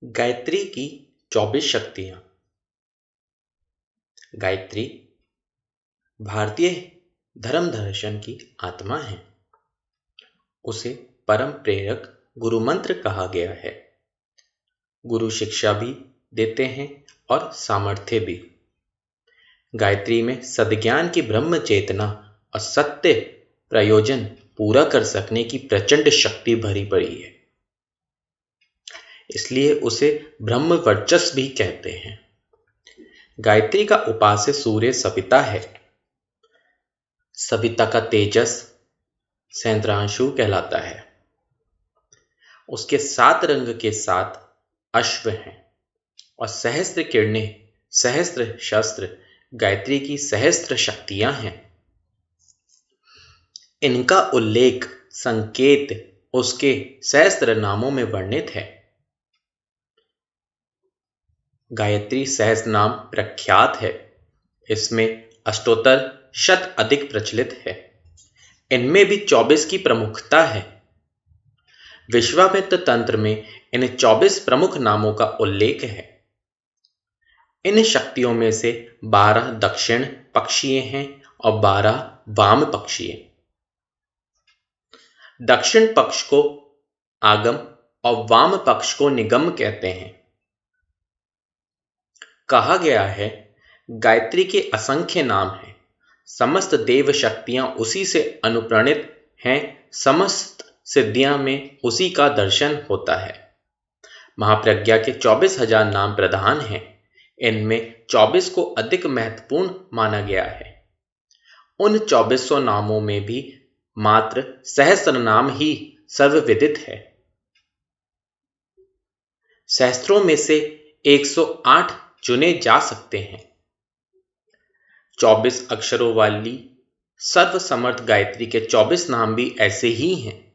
गायत्री की 24 शक्तियां। गायत्री भारतीय धर्म दर्शन की आत्मा है। उसे परम प्रेरक गुरु मंत्र कहा गया है। गुरु शिक्षा भी देते हैं और सामर्थ्य भी। गायत्री में सद्ज्ञान की ब्रह्म चेतना और सत्य प्रयोजन पूरा कर सकने की प्रचंड शक्ति भरी पड़ी है। इसलिए उसे ब्रह्म वर्चस्व भी कहते हैं। गायत्री का उपास्य सूर्य सविता है। सविता का तेजस सहस्रांशु कहलाता है। उसके 7 रंग के 7 अश्व हैं और सहस्त्र किरणें, सहस्त्र शस्त्र गायत्री की सहस्त्र शक्तियां हैं। इनका उल्लेख संकेत उसके सहस्त्र नामों में वर्णित है। गायत्री सहस्त्र नाम प्रख्यात है। इसमें अष्टोत्तर शत अधिक प्रचलित है। इनमें भी 24 की प्रमुखता है। विश्वामित्र तंत्र में इन 24 प्रमुख नामों का उल्लेख है। इन शक्तियों में से 12 दक्षिण पक्षीय हैं और 12 वाम पक्षीय। दक्षिण पक्ष को आगम और वाम पक्ष को निगम कहते हैं। कहा गया है गायत्री के असंख्य नाम हैं। समस्त देव शक्तियां उसी से अनुप्राणित हैं। समस्त सिद्धियां में उसी का दर्शन होता है। महाप्रज्ञा के 24,000 नाम प्रधान हैं। इनमें 24 को अधिक महत्वपूर्ण माना गया है। उन 2400 नामों में भी मात्र सहस्त्र नाम ही सर्वविदित है। सहस्त्रों में से 108 चुने जा सकते हैं। 24 अक्षरों वाली सर्वसमर्थ गायत्री के 24 नाम भी ऐसे ही हैं,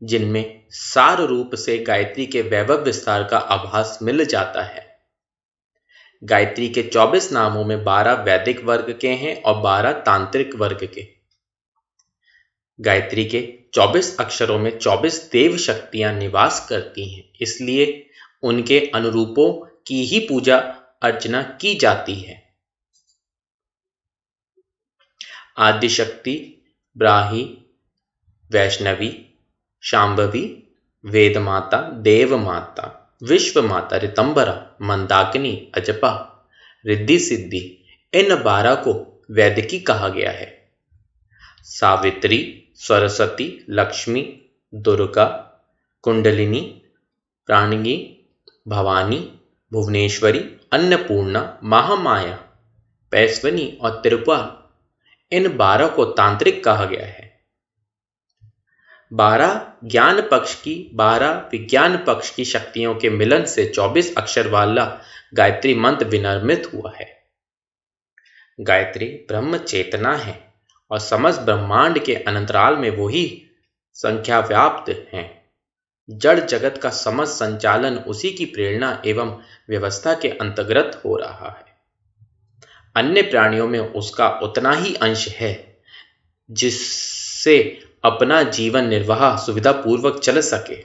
जिनमें सार रूप से गायत्री के वैभव विस्तार का आभास मिल जाता है। गायत्री के 24 नामों में 12 वैदिक वर्ग के हैं और 12 तांत्रिक वर्ग के। गायत्री के 24 अक्षरों में 24 देव शक्तियां निवास करती हैं, इसलिए उनके अनुरूपों की ही पूजा अर्चना की जाती है। आदिशक्ति, ब्राही, वैष्णवी, शांभवी, वेदमाता, देवमाता, विश्वमाता, ऋतंबरा, मंदाकिनी, अजपा, रिद्धि सिद्धि, इन 12 को वैदिकी कहा गया है। सावित्री, सरस्वती, लक्ष्मी, दुर्गा, कुंडलिनी, प्राणगी, भवानी, भुवनेश्वरी, अन्नपूर्णा, महामाया, पैस्वनी और तिरुपा, इन 12 को तांत्रिक कहा गया है। 12 ज्ञान पक्ष की 12 विज्ञान पक्ष की शक्तियों के मिलन से 24 अक्षर वाला गायत्री मंत्र विनिर्मित हुआ है। गायत्री ब्रह्म चेतना है और समस्त ब्रह्मांड के अनंतराल में वही संख्या व्याप्त है। जड़ जगत का समस्त संचालन उसी की प्रेरणा एवं व्यवस्था के अंतर्गत हो रहा है। अन्य प्राणियों में उसका उतना ही अंश है जिससे अपना जीवन निर्वाह सुविधापूर्वक चल सके।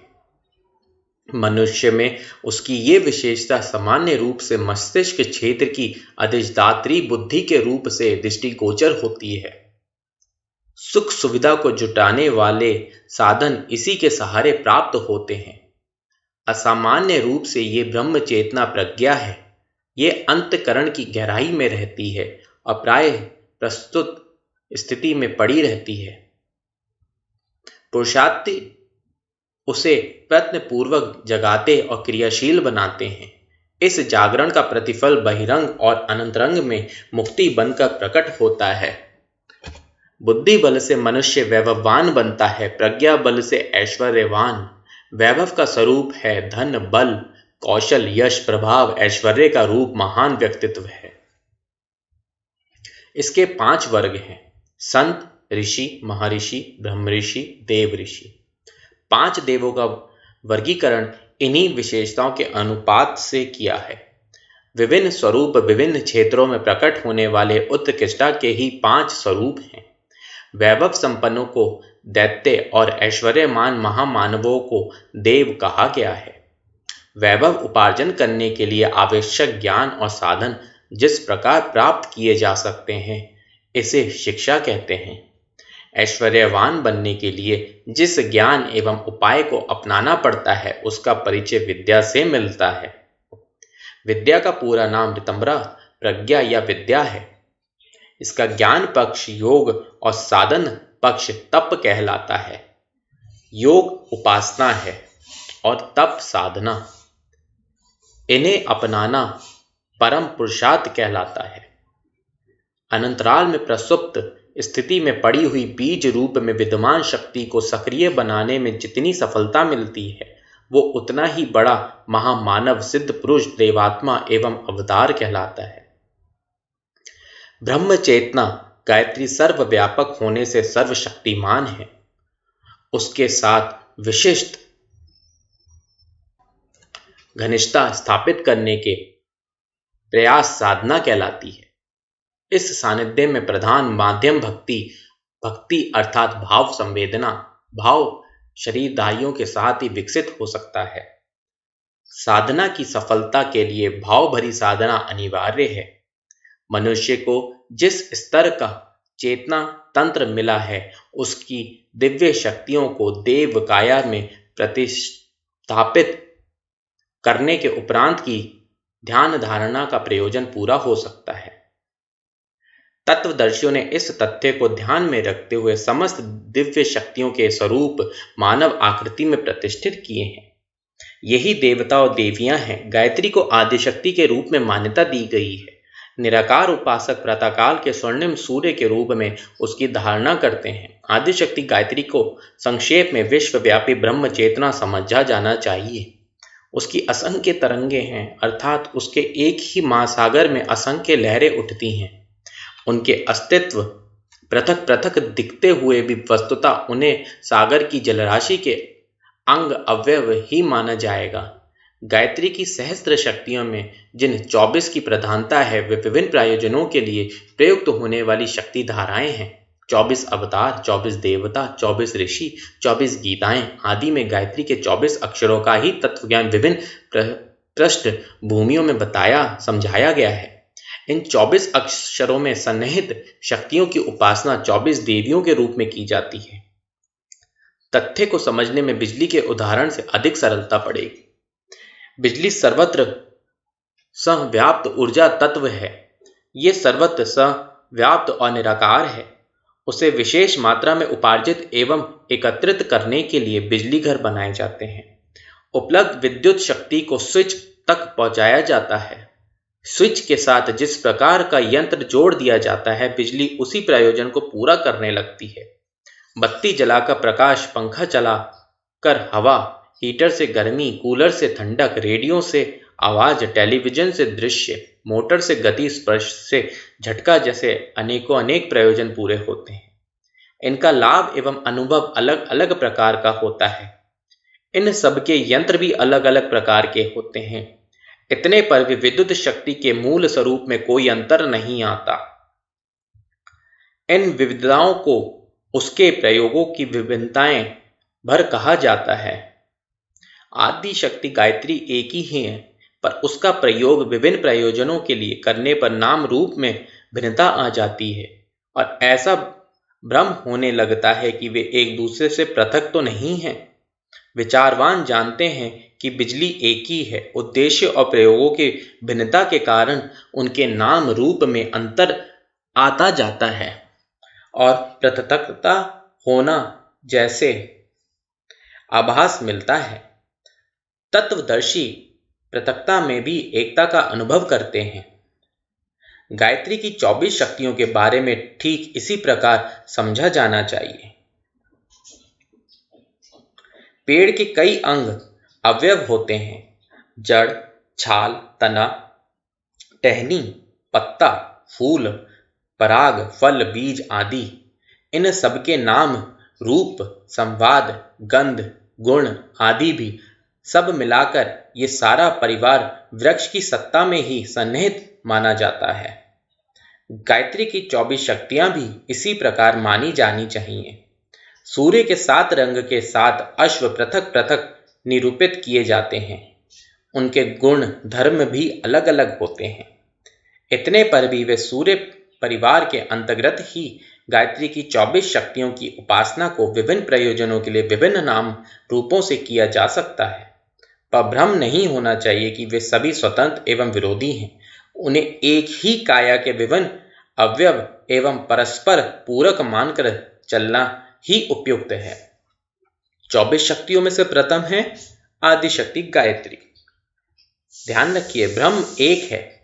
मनुष्य में उसकी ये विशेषता सामान्य रूप से मस्तिष्क क्षेत्र की अधिष्ठात्री बुद्धि के रूप से दृष्टिगोचर होती है। सुख सुविधा को जुटाने वाले साधन इसी के सहारे प्राप्त होते हैं। असामान्य रूप से ये ब्रह्म चेतना प्रज्ञा है। ये अंतकरण की गहराई में रहती है और प्राय प्रस्तुत स्थिति में पड़ी रहती है। पुरुषार्थी उसे प्रयत्न पूर्वक जगाते और क्रियाशील बनाते हैं। इस जागरण का प्रतिफल बहिरंग और अनंतरंग में मुक्ति बनकर प्रकट होता है। बुद्धि बल से मनुष्य वैभववान बनता है, प्रज्ञा बल से ऐश्वर्यवान। वैभव का स्वरूप है धन, बल, कौशल, यश, प्रभाव। ऐश्वर्य का रूप महान व्यक्तित्व है। इसके 5 वर्ग हैं: संत, ऋषि, महर्षि, ब्रह्म ऋषि, देव ऋषि। 5 देवों का वर्गीकरण इन्हीं विशेषताओं के अनुपात से किया है। विभिन्न स्वरूप विभिन्न क्षेत्रों में प्रकट होने वाले उत्कृष्टता के ही 5 स्वरूप हैं। वैभव संपन्नों को दैत्य और ऐश्वर्यमान महामानवों को देव कहा गया है। वैभव उपार्जन करने के लिए आवश्यक ज्ञान और साधन जिस प्रकार प्राप्त किए जा सकते हैं, इसे शिक्षा कहते हैं। ऐश्वर्यवान बनने के लिए जिस ज्ञान एवं उपाय को अपनाना पड़ता है, उसका परिचय विद्या से मिलता है। विद्या का पूरा नाम ऋतंभरा, प्रज्ञा या विद्या है। इसका ज्ञान पक्ष योग और साधन पक्ष तप कहलाता है। योग उपासना है और तप साधना। इन्हें अपनाना परम पुरुषार्थ कहलाता है। अनंतराल में प्रसुप्त स्थिति में पड़ी हुई बीज रूप में विद्यमान शक्ति को सक्रिय बनाने में जितनी सफलता मिलती है, वो उतना ही बड़ा महामानव सिद्ध पुरुष, देवात्मा एवं अवतार कहलाता है। ब्रह्म चेतना गायत्री सर्वव्यापक होने से सर्वशक्तिमान है। उसके साथ विशिष्ट घनिष्ठता स्थापित करने के प्रयास साधना कहलाती है। इस सानिध्य में प्रधान माध्यम भक्ति अर्थात भाव संवेदना, भाव शरीरधारियों के साथ ही विकसित हो सकता है। साधना की सफलता के लिए भाव भरी साधना अनिवार्य है। मनुष्य को जिस स्तर का चेतना तंत्र मिला है, उसकी दिव्य शक्तियों को देव काया में प्रतिस्थापित करने के उपरांत की ध्यान धारणा का प्रयोजन पूरा हो सकता है। तत्वदर्शियों ने इस तथ्य को ध्यान में रखते हुए समस्त दिव्य शक्तियों के स्वरूप मानव आकृति में प्रतिष्ठित किए हैं। यही देवता और देवियां हैं। गायत्री को आदिशक्ति के रूप में मान्यता दी गई है। निराकार उपासक प्रातःकाल के स्वर्णिम सूर्य के रूप में उसकी धारणा करते हैं। आदिशक्ति गायत्री को संक्षेप में विश्वव्यापी ब्रह्म चेतना समझा जाना चाहिए। उसकी असंख्य तरंगे हैं, अर्थात उसके एक ही महासागर में असंख्य लहरें उठती हैं। उनके अस्तित्व पृथक पृथक दिखते हुए भी वस्तुतः उन्हें सागर की जलराशि के अंग अवयव ही माना जाएगा। गायत्री की सहस्त्र शक्तियों में जिन 24 की प्रधानता है, वे विभिन्न प्रयोजनों के लिए प्रयुक्त होने वाली शक्ति धाराएं हैं। 24 अवतार, 24 देवता, 24 ऋषि, 24 गीताएं आदि में गायत्री के 24 अक्षरों का ही तत्वज्ञान विभिन्न पृष्ठभूमियों में बताया समझाया गया है। इन 24 अक्षरों में सन्निहित शक्तियों की उपासना 24 देवियों के रूप में की जाती है। तथ्य को समझने में बिजली के उदाहरण से अधिक सरलता पड़ेगी। बिजली सर्वत्र सहव्याप्त ऊर्जा तत्व है। ये सर्वत्र सहव्याप्त और निराकार है। उसे विशेष मात्रा में उपार्जित एवं एकत्रित करने के लिए बिजली घर बनाए जाते हैं। उपलब्ध विद्युत शक्ति को स्विच तक पहुंचाया जाता है। स्विच के साथ जिस प्रकार का यंत्र जोड़ दिया जाता है, बिजली उसी प्रयोजन को पूरा करने लगती है। बत्ती जलाकर प्रकाश, पंखा चला कर हवा, हीटर से गर्मी, कूलर से ठंडक, रेडियो से आवाज, टेलीविजन से दृश्य, मोटर से गति, स्पर्श से झटका जैसे अनेकों अनेक प्रयोजन पूरे होते हैं। इनका लाभ एवं अनुभव अलग अलग प्रकार का होता है। इन सबके यंत्र भी अलग अलग प्रकार के होते हैं। इतने पर भी विद्युत शक्ति के मूल स्वरूप में कोई अंतर नहीं आता। इन विविधताओं को उसके प्रयोगों की विभिन्नताएं भर कहा जाता है। आदि शक्ति गायत्री एक ही है, पर उसका प्रयोग विभिन्न प्रयोजनों के लिए करने पर नाम रूप में भिन्नता आ जाती है और ऐसा भ्रम होने लगता है कि वे एक दूसरे से पृथक तो नहीं हैं। विचारवान जानते हैं कि बिजली एक ही है। उद्देश्य और प्रयोगों की भिन्नता के कारण उनके नाम रूप में अंतर आता जाता है और पृथकता होना जैसे आभास मिलता है। तत्वदर्शी पृथकता में भी एकता का अनुभव करते हैं। गायत्री की 24 शक्तियों के बारे में ठीक इसी प्रकार समझा जाना चाहिए। पेड़ के कई अंग अवयव होते हैं। जड़, छाल, तना, टहनी, पत्ता, फूल, पराग, फल, बीज आदि। इन सबके नाम, रूप, संवाद, गंध, गुण आदि भी सब मिलाकर ये सारा परिवार वृक्ष की सत्ता में ही सन्निहित माना जाता है। गायत्री की 24 शक्तियां भी इसी प्रकार मानी जानी चाहिए। सूर्य के 7 रंग के 7 अश्व पृथक पृथक निरूपित किए जाते हैं। उनके गुण धर्म भी अलग अलग होते हैं। इतने पर भी वे सूर्य परिवार के अंतर्गत ही गायत्री की 24 शक्तियों की उपासना को विभिन्न प्रयोजनों के लिए विभिन्न नाम रूपों से किया जा सकता है। पर भ्रम नहीं होना चाहिए कि वे सभी स्वतंत्र एवं विरोधी हैं। उन्हें एक ही काया के विभिन्न अवयव एवं परस्पर पूरक मानकर चलना ही उपयुक्त है। 24 शक्तियों में से प्रथम है आदिशक्ति गायत्री। ध्यान रखिए, ब्रह्म एक है,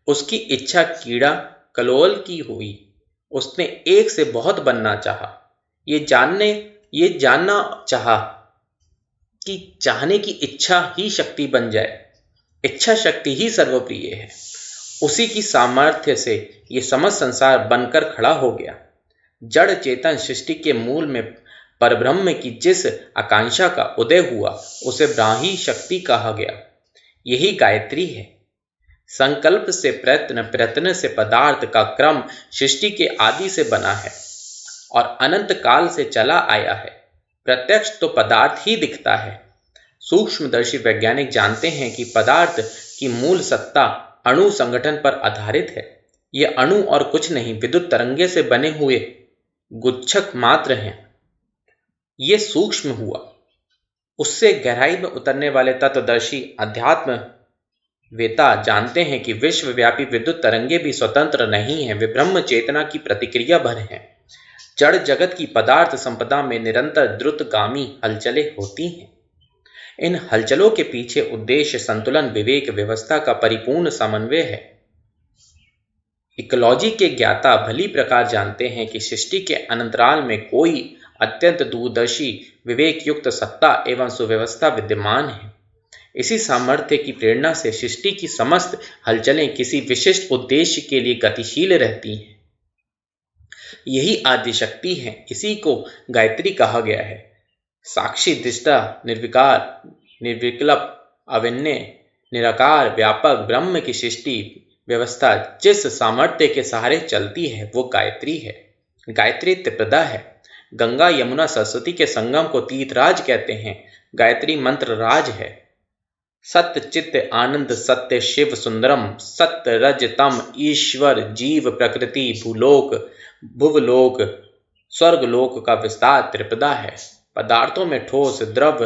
उसकी इच्छा कीड़ा कलोल की हुई। उसने एक से बहुत बनना चाहा। ये जानना चाहा कि चाहने की इच्छा ही शक्ति बन जाए। इच्छा शक्ति ही सर्वप्रिय है। उसी की सामर्थ्य से ये समस्त संसार बनकर खड़ा हो गया। जड़ चेतन सृष्टि के मूल में परब्रह्म की जिस आकांक्षा का उदय हुआ उसे ब्राह्मी शक्ति कहा गया। यही गायत्री है। संकल्प से प्रयत्न से पदार्थ का क्रम सृष्टि के आदि से बना है और अनंत काल से चला आया है। प्रत्यक्ष तो पदार्थ ही दिखता है। सूक्ष्मदर्शी वैज्ञानिक जानते हैं कि पदार्थ की मूल सत्ता अणु संगठन पर आधारित है। ये अणु और कुछ नहीं, विद्युत तरंगे से बने हुए गुच्छक मात्र हैं। ये सूक्ष्म हुआ। उससे गहराई में उतरने वाले तत्वदर्शी अध्यात्म वेता जानते हैं कि विश्वव्यापी विद्युत तरंगे भी स्वतंत्र नहीं हैं। वे ब्रह्म चेतना की प्रतिक्रिया भर हैं। जड़ जगत की पदार्थ संपदा में निरंतर द्रुतगामी हलचलें होती हैं। इन हलचलों के पीछे उद्देश्य संतुलन, विवेक, व्यवस्था का परिपूर्ण समन्वय है। इकोलॉजी के ज्ञाता भली प्रकार जानते हैं कि सृष्टि के अंतराल में कोई अत्यंत दूरदर्शी विवेक युक्त सत्ता एवं सुव्यवस्था विद्यमान है। इसी सामर्थ्य की प्रेरणा से सृष्टि की समस्त हलचलें किसी विशिष्ट उद्देश्य के लिए गतिशील रहती हैं। यही आदिशक्ति है। इसी को गायत्री कहा गया है। साक्षी, दृष्टा, निर्विकार, निर्विकल्प, अभिन्न, निराकार, व्यापक ब्रह्म की सृष्टि व्यवस्था जिस सामर्थ्य के सहारे चलती है वो गायत्री है। गायत्री त्रिप्रदा है। गंगा, यमुना, सरस्वती के संगम को तीर्थराज कहते हैं। गायत्री मंत्र राज है। सत्य, चित्त, आनंद, सत्य, शिव, सुंदरम, सत्य, रज, तम, ईश्वर, जीव, प्रकृति, भूलोक, भुवलोक, स्वर्गलोक का विस्तार त्रिपदा है। पदार्थों में ठोस, द्रव,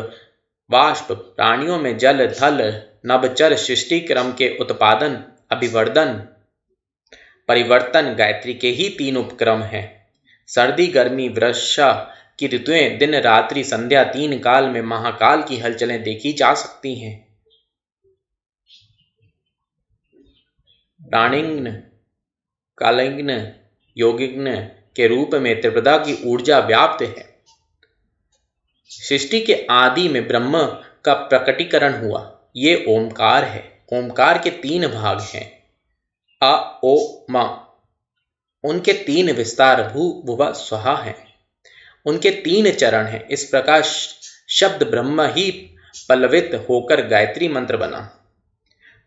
वाष्प, प्राणियों में जल, थल, नभचर, सृष्टि क्रम के उत्पादन, अभिवर्धन, परिवर्तन गायत्री के ही 3 उपक्रम हैं। सर्दी, गर्मी, वर्षा की ऋतुएं, दिन, रात्रि, संध्या, 3 काल में महाकाल की हलचलें देखी जा सकती हैं। प्राणिग्न, कालिग्न, योगिग्न के रूप में त्रिपदा की ऊर्जा व्याप्त है। सृष्टि के आदि में ब्रह्म का प्रकटीकरण हुआ। ये ओमकार है। ओमकार के 3 भाग हैं, अ, ओ, म। उनके 3 विस्तार भू, भुवा, स्वहा हैं। उनके 3 चरण हैं। इस प्रकार शब्द ब्रह्म ही पल्लवित होकर गायत्री मंत्र बना।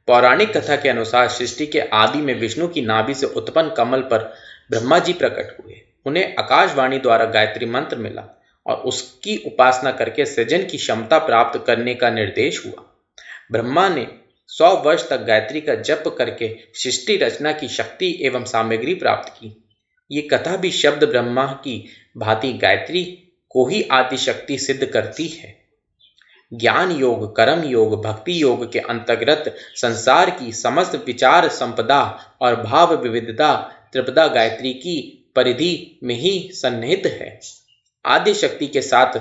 पौराणिक कथा के अनुसार सृष्टि के आदि में विष्णु की नाभि से उत्पन्न कमल पर ब्रह्मा जी प्रकट हुए। उन्हें आकाशवाणी द्वारा गायत्री मंत्र मिला और उसकी उपासना करके सृजन की क्षमता प्राप्त करने का निर्देश हुआ। ब्रह्मा ने 100 वर्ष तक गायत्री का जप करके सृष्टि रचना की शक्ति एवं सामग्री प्राप्त की। ये कथा भी शब्द ब्रह्मा की भांति गायत्री को ही आदिशक्ति सिद्ध करती है। ज्ञान योग, कर्म योग, भक्ति योग के अंतर्गत संसार की समस्त विचार संपदा और भाव विविधता त्रिपदा गायत्री की परिधि में ही सन्निहित है। आदिशक्ति के साथ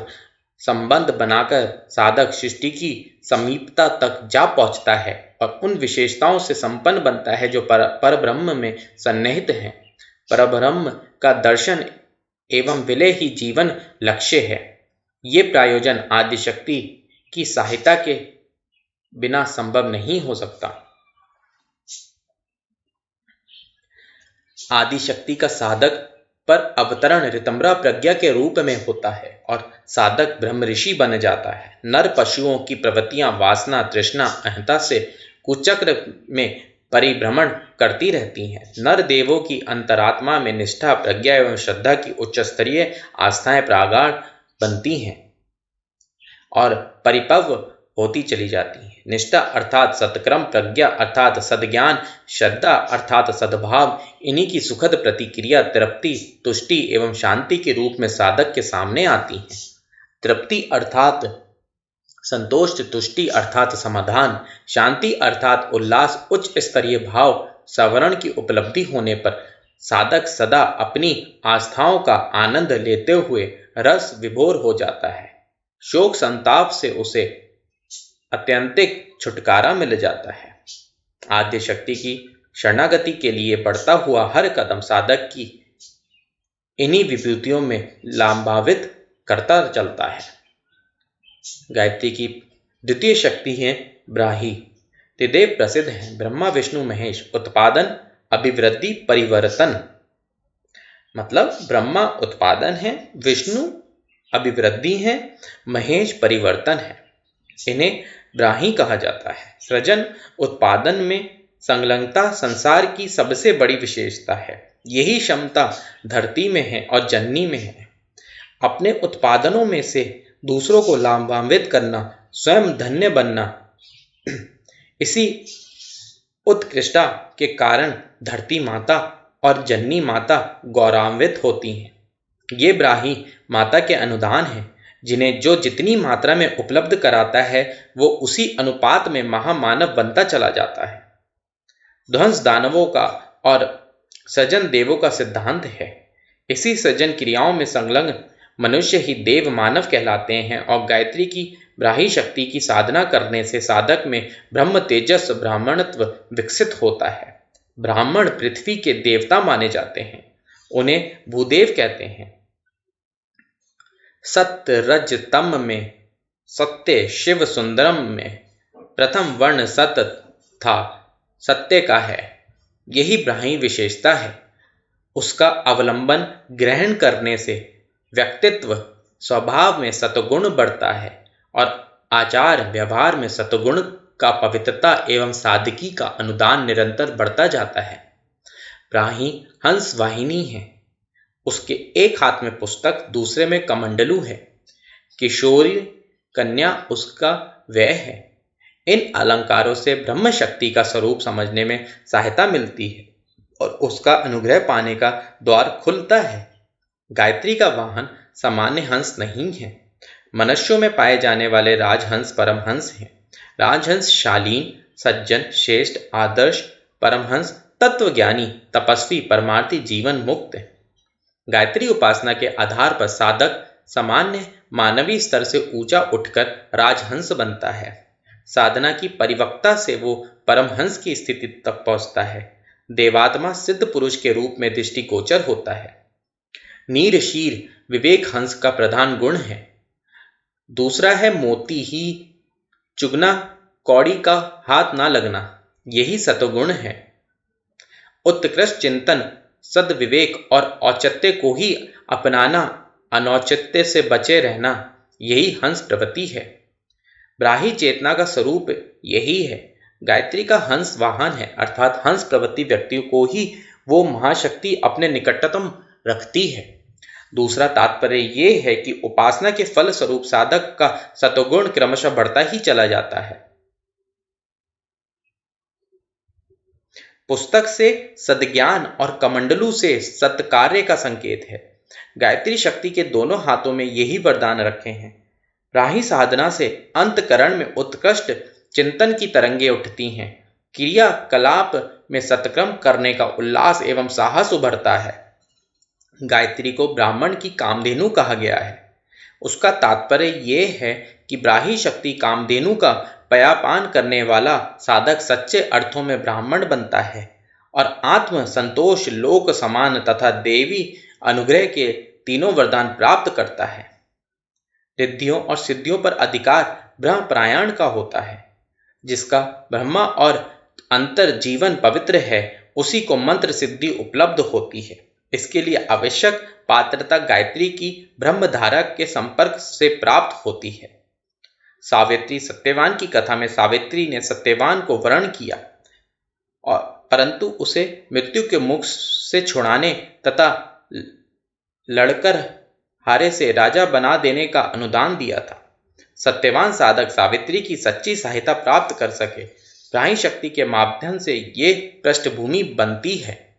संबंध बनाकर साधक सृष्टि की समीपता तक जा पहुंचता है और उन विशेषताओं से संपन्न बनता है जो परब्रह्म में सन्निहित है। परब्रह्म का दर्शन एवं विलय ही जीवन लक्ष्य है। ये प्रायोजन आदिशक्ति की सहायता के बिना संभव नहीं हो सकता। आदिशक्ति का साधक पर अवतरण ऋतंभरा प्रज्ञा के रूप में होता है और साधक ब्रह्म ऋषि बन जाता है। नर पशुओं की प्रवृत्तियां वासना, तृष्णा, अहंता से कुचक्र में परिभ्रमण करती रहती हैं। नर देवों की अंतरात्मा में निष्ठा, प्रज्ञा एवं श्रद्धा की उच्च स्तरीय आस्थाएं प्रागाढ़ बनती हैं और परिपक्व होती चली जाती हैं। निष्ठा अर्थात सत्कर्म, प्रज्ञा अर्थात सद्ज्ञान, श्रद्धा अर्थात सद्भाव, इन्हीं की सुखद प्रतिक्रिया तृप्ति, तुष्टि एवं शांति के रूप में साधक के सामने आती हैं। तृप्ति अर्थात संतोष, तुष्टि अर्थात समाधान, शांति अर्थात उल्लास, उच्च स्तरीय भाव, सवर्ण की उपलब्धि होने पर साधक सदा अपनी आस्थाओं का आनंद लेते हुए रस विभोर हो जाता है। शोक संताप से उसे अत्यंतिक छुटकारा मिल जाता है। आद्य शक्ति की शरणागति के लिए बढ़ता हुआ हर कदम साधक की इन्हीं विभूतियों में लाभान्वित करता चलता है। गायत्री की द्वितीय शक्ति है ब्राही। त्रिदेव प्रसिद्ध है, ब्रह्मा विष्णु महेश। उत्पादन, अभिवृद्धि, परिवर्तन। मतलब ब्रह्मा उत्पादन है, विष्णु अभिवृद्धि है, महेश परिवर्तन है। इन्हें ब्राही कहा जाता है। सृजन उत्पादन में संलग्नता संसार की सबसे बड़ी विशेषता है। यही क्षमता धरती में है और जननी में है। अपने उत्पादनों में से दूसरों को लाभान्वित करना, स्वयं धन्य बनना, इसी उत्कृष्टता के कारण धरती माता और जननी माता गौरवान्वित होती हैं। ये ब्राही माता के अनुदान हैं, जिन्हें जो जितनी मात्रा में उपलब्ध कराता है वो उसी अनुपात में महामानव बनता चला जाता है। ध्वंस दानवों का और सृजन देवों का सिद्धांत है। इसी सृजन क्रियाओं में संलग्न मनुष्य ही देव मानव कहलाते हैं और गायत्री की ब्राही शक्ति की साधना करने से साधक में ब्रह्म तेजस ब्राह्मणत्व विकसित होता है। ब्राह्मण पृथ्वी के देवता माने जाते हैं, उन्हें भूदेव कहते हैं। सत्य रज तम में सत्य शिव सुंदरम में प्रथम वर्ण सत्य था, सत्य का है। यही ब्राही विशेषता है। उसका अवलंबन ग्रहण करने से व्यक्तित्व स्वभाव में सतगुण बढ़ता है और आचार व्यवहार में सतगुण का पवित्रता एवं सादगी का अनुदान निरंतर बढ़ता जाता है। ब्राही हंस वाहिनी है। उसके एक हाथ में पुस्तक, दूसरे में कमंडलू है। किशोरी कन्या उसका वह है। इन अलंकारों से ब्रह्म शक्ति का स्वरूप समझने में सहायता मिलती है और उसका अनुग्रह पाने का द्वार खुलता है। गायत्री का वाहन सामान्य हंस नहीं है। मनुष्यों में पाए जाने वाले राजहंस परमहंस हैं। राजहंस शालीन, सज्जन, श्रेष्ठ, आदर्श, परमहंस तत्वज्ञानी, तपस्वी, परमार्थी, जीवन मुक्त है। गायत्री उपासना के आधार पर साधक सामान्य मानवीय स्तर से ऊंचा उठकर राजहंस बनता है। साधना की परिपक्वता से वो परमहंस की स्थिति तक पहुंचता है। देवात्मा सिद्ध पुरुष के रूप में दृष्टिगोचर होता है। नीर शीर विवेक हंस का प्रधान गुण है। दूसरा है मोती ही चुगना, कौड़ी का हाथ ना लगना, यही सतगुण है। उत्कृष्ट चिंतन, सद्विवेक और औचित्य को ही अपनाना, अनौचित्य से बचे रहना, यही हंस प्रवृत्ति है। ब्राही चेतना का स्वरूप यही है। गायत्री का हंस वाहन है, अर्थात हंस प्रवृत्ति व्यक्ति को ही वो महाशक्ति अपने निकटतम रखती है। दूसरा तात्पर्य ये है कि उपासना के फल स्वरूप साधक का सतोगुण क्रमशः बढ़ता ही चला जाता है। पुस्तक से सद्ज्ञान और कमंडलू से सत्कार्य का संकेत है। गायत्री शक्ति के दोनों हाथों में यही वरदान रखे हैं। ब्राही साधना से अंतकरण में उत्कृष्ट चिंतन की तरंगे उठती हैं। क्रियाकलाप में सत्कर्म करने का उल्लास एवं साहस उभरता है। गायत्री को ब्राह्मण की कामधेनु कहा गया है। उसका तात्पर्य यह है कि ब्राही शक्ति कामधेनु का पयापान करने वाला साधक सच्चे अर्थों में ब्राह्मण बनता है और आत्म संतोष, लोक समान तथा देवी अनुग्रह के तीनों वरदान प्राप्त करता है। रिद्धियों और सिद्धियों पर अधिकार ब्रह्मपरायण का होता है। जिसका ब्रह्मा और अंतर जीवन पवित्र है, उसी को मंत्र सिद्धि उपलब्ध होती है। इसके लिए आवश्यक पात्रता गायत्री की ब्रह्मधारा के संपर्क से प्राप्त होती है। सावित्री सत्यवान की कथा में सावित्री ने सत्यवान को वरण किया और परंतु उसे मृत्यु के मुख से छुड़ाने तथा लड़कर हारे से राजा बना देने का अनुदान दिया था। सत्यवान साधक सावित्री की सच्ची सहायता प्राप्त कर सके। ग्राही शक्ति के माध्यम से ये पृष्ठभूमि बनती है।